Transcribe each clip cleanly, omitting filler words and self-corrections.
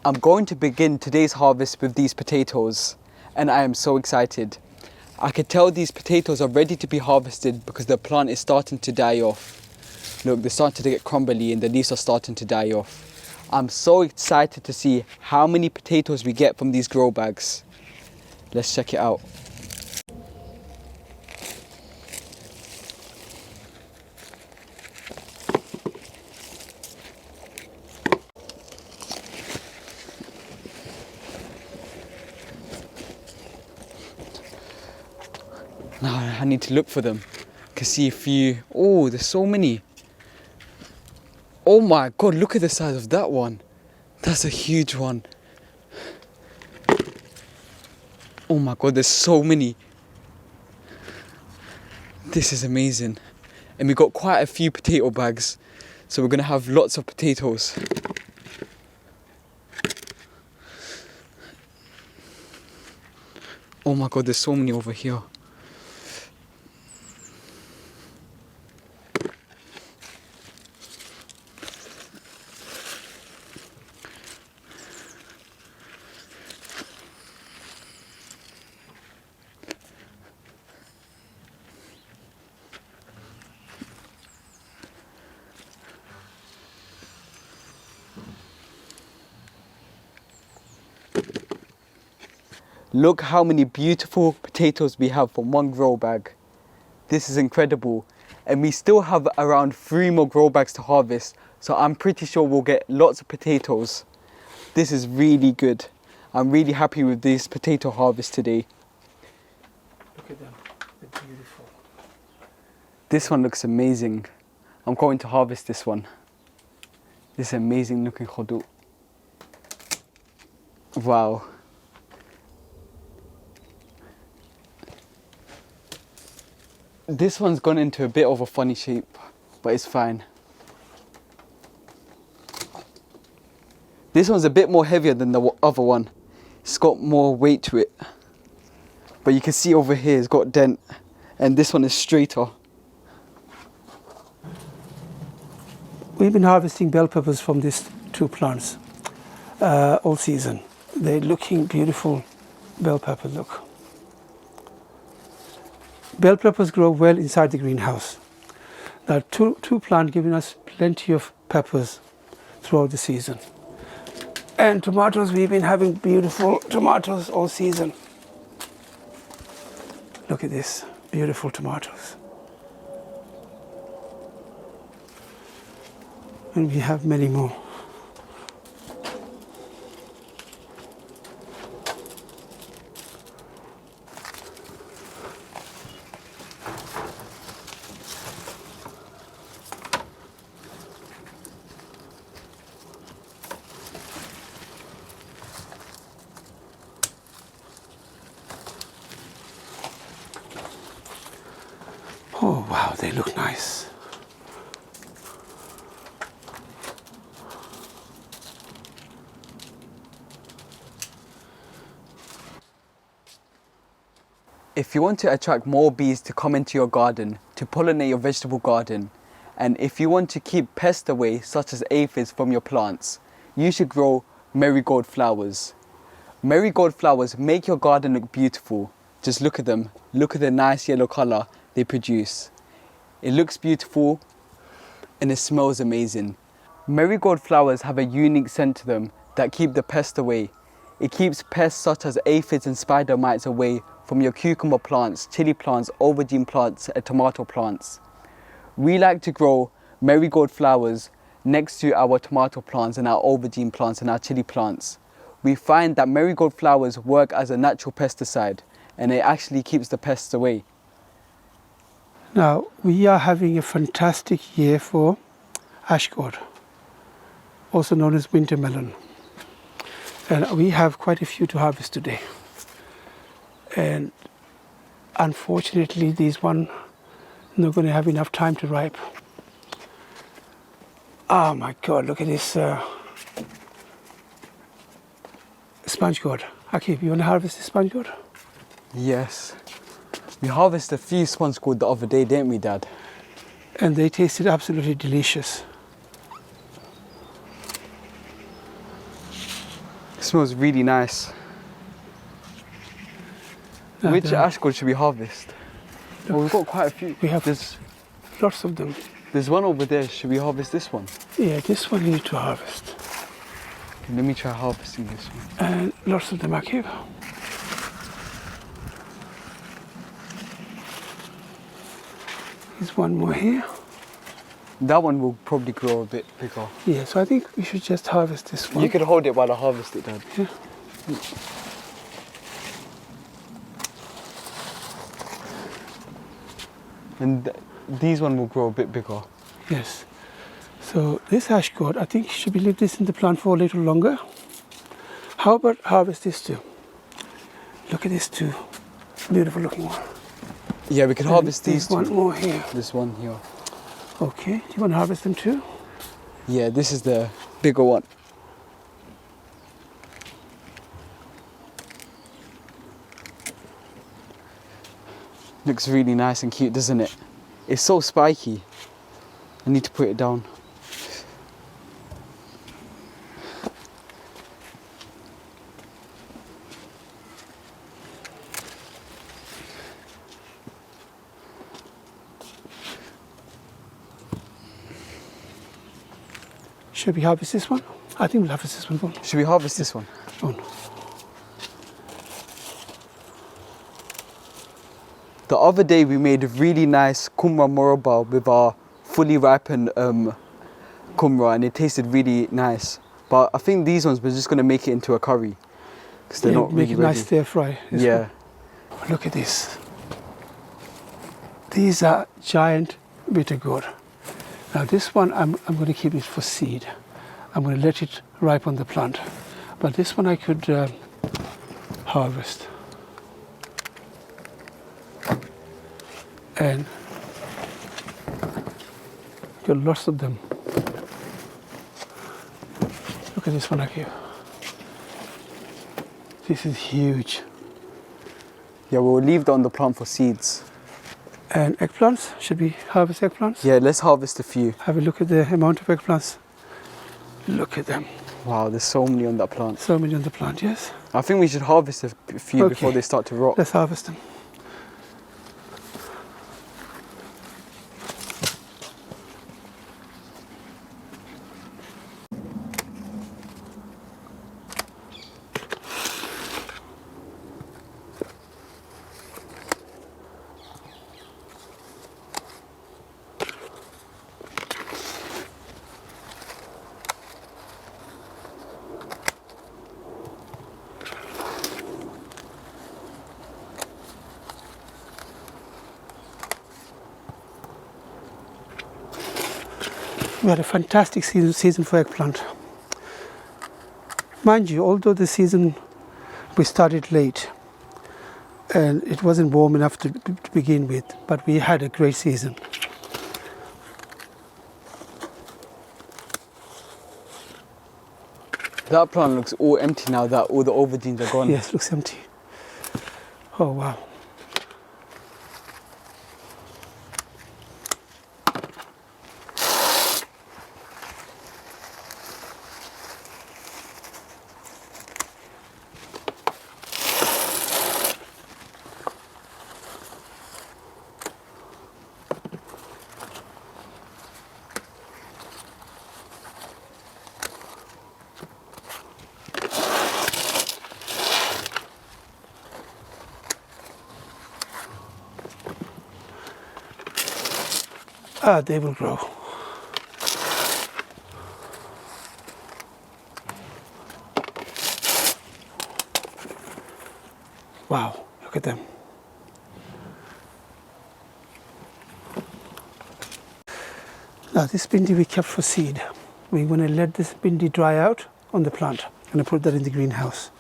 I'm going to begin today's harvest with these potatoes, and I am so excited. I can tell these potatoes are ready to be harvested because the plant is starting to die off. Look, they're starting to get crumbly and the leaves are starting to die off. I'm so excited to see how many potatoes we get from these grow bags. Let's check it out. Now I need to look for them. I can see a few. Oh, there's so many. Oh my God, look at the size of that one. That's a huge one. Oh my God, there's so many. This is amazing. And we got quite a few potato bags. So we're gonna have lots of potatoes. Oh my God, there's so many over here. Look how many beautiful potatoes we have from one grow bag. This is incredible. And we still have around 3 more grow bags to harvest. So I'm pretty sure we'll get lots of potatoes. This is really good. I'm really happy with this potato harvest today. Look at them, they're beautiful. This one looks amazing. I'm going to harvest this one. This is amazing looking khodu. Wow. This one's gone into a bit of a funny shape, but it's fine. This one's a bit more heavier than the other one. It's got more weight to it. But you can see over here it's got dent, and this one is straighter. We've been harvesting bell peppers from these 2 plants all season. They're looking beautiful bell peppers, look. Bell peppers grow well inside the greenhouse. Now two plants giving us plenty of peppers throughout the season. And tomatoes, we've been having beautiful tomatoes all season. Look at this, beautiful tomatoes. And we have many more. Oh wow, they look nice. If you want to attract more bees to come into your garden, to pollinate your vegetable garden, and if you want to keep pests away, such as aphids, from your plants, you should grow marigold flowers. Marigold flowers make your garden look beautiful. Just look at them. Look at the nice yellow colour they produce. It looks beautiful and it smells amazing. Marigold flowers have a unique scent to them that keep the pests away. It keeps pests such as aphids and spider mites away from your cucumber plants, chili plants, aubergine plants and tomato plants. We like to grow marigold flowers next to our tomato plants and our aubergine plants and our chili plants. We find that marigold flowers work as a natural pesticide and it actually keeps the pests away. Now, we are having a fantastic year for ash gourd, also known as winter melon. And we have quite a few to harvest today. And unfortunately, these one not going to have enough time to ripe. Oh my God, look at this sponge gourd. Akib, you want to harvest the sponge gourd? Yes. We harvested a few sponge gourd the other day, didn't we, Dad? And they tasted absolutely delicious. It smells really nice. Which ash gourd should we harvest? Well, we've got quite a few. We have lots of them. There's one over there. Should we harvest this one? Yeah, this one you need to harvest. Okay, let me try harvesting this one. And lots of them are here. There's one more here. That one will probably grow a bit bigger. Yeah, so I think we should just harvest this one. You could hold it while I harvest it, Dad. Yeah. And these one will grow a bit bigger. Yes. So this ash gourd, I think should we leave this in the plant for a little longer? How about harvest this too? Look at this too. Beautiful looking one. Yeah, we could harvest these two. There's one more here. This one here. Okay, do you want to harvest them too? Yeah, this is the bigger one. Looks really nice and cute, doesn't it? It's so spiky. I need to put it down. Should we harvest this one? I think we'll harvest this one. Should we harvest this one? Oh no. The other day we made a really nice kumra moraba with our fully ripened kumra, and it tasted really nice. But I think these ones we're just going to make it into a curry because they're not make really it ready. nice stir fry. Yeah. Look at this. These are giant bitter gourd. Now this one I'm going to keep it for seed. I'm going to let it ripe on the plant. But this one I could harvest. And got lots of them. Look at this one up here. This is huge. Yeah, we'll leave that on the plant for seeds. And eggplants, should we harvest eggplants? Yeah, let's harvest a few. Have a look at the amount of eggplants. Look at them. Wow, there's so many on that plant. So many on the plant, yes. I think we should harvest a few Okay. before they start to rot. Let's harvest them. We had a fantastic season for eggplant. Mind you, although the season we started late and it wasn't warm enough to begin with, but we had a great season. That plant looks all empty now that all the aubergines are gone. Yes, it looks empty. Oh wow. They will grow. Wow, look at them. Now this bindi we kept for seed. We're going to let this bindi dry out on the plant. I'm going to put that in the greenhouse.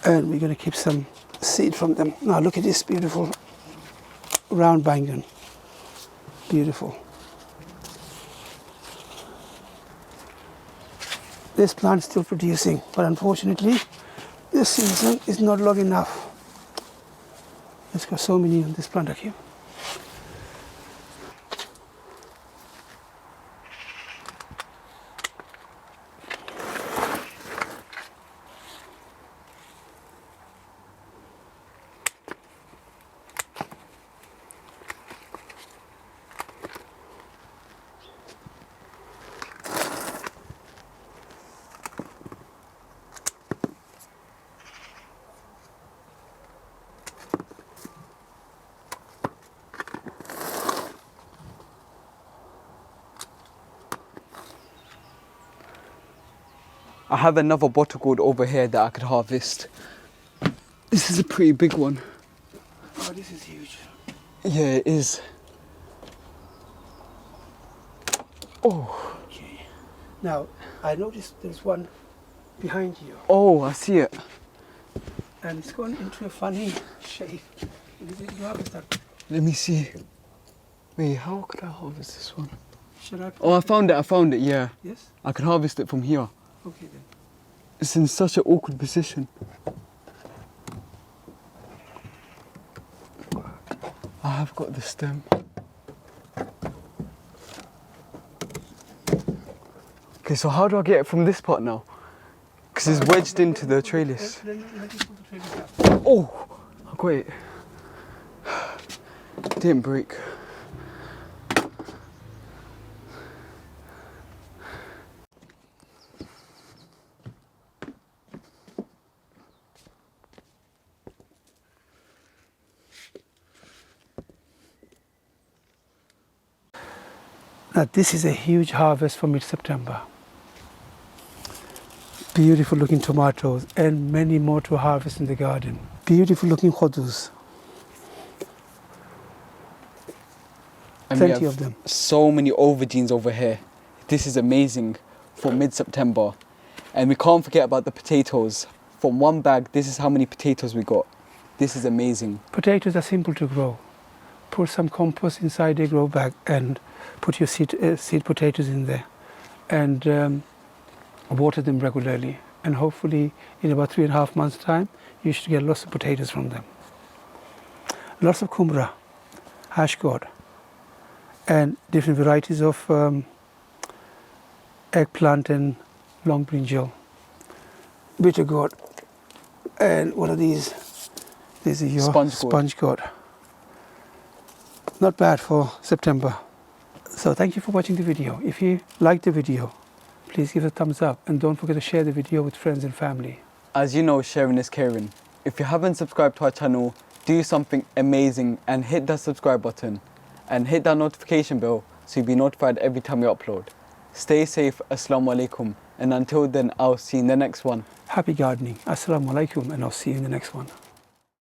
And we're going to keep some seed from them. Now look at this beautiful round bangan. Beautiful. This plant is still producing, but unfortunately, this season is not long enough. There's got so many on this plant here. I have another bottle gourd over here that I could harvest. This is a pretty big one. Oh, this is huge. Yeah, it is. Oh. Okay. Now, I noticed there's one behind you. Oh, I see it. And it's gone into a funny shape. You harvest that. Let me see. Wait, how could I harvest this one? Should I? Oh, I found it, yeah. Yes? I can harvest it from here. Okay then. It's in such an awkward position. I have got the stem. Okay, so how do I get it from this part now? Because it's wedged into the trellis. Let me pull the trellis out. Oh, I got it. Didn't break. Now this is a huge harvest for mid-September. Beautiful looking tomatoes and many more to harvest in the garden. Beautiful looking khodus. And we Plenty have of them. so many aubergines over here. This is amazing for mid-September. And we can't forget about the potatoes. From one bag, this is how many potatoes we got. This is amazing. Potatoes are simple to grow. Put some compost inside a grow bag and put your seed potatoes in there. And water them regularly. And hopefully in about 3.5 months' time, you should get lots of potatoes from them. Lots of kumra, hash gourd, and different varieties of eggplant and long brinjal, bitter gourd, and what are these? These are your sponge gourd. Not bad for September. So thank you for watching the video. If you liked the video, please give it a thumbs up and don't forget to share the video with friends and family. As you know, sharing is caring. If you haven't subscribed to our channel, do something amazing and hit that subscribe button and hit that notification bell so you'll be notified every time we upload. Stay safe, Assalamu alaikum, and until then I'll see you in the next one. Happy gardening. Assalamu alaikum, and I'll see you in the next one.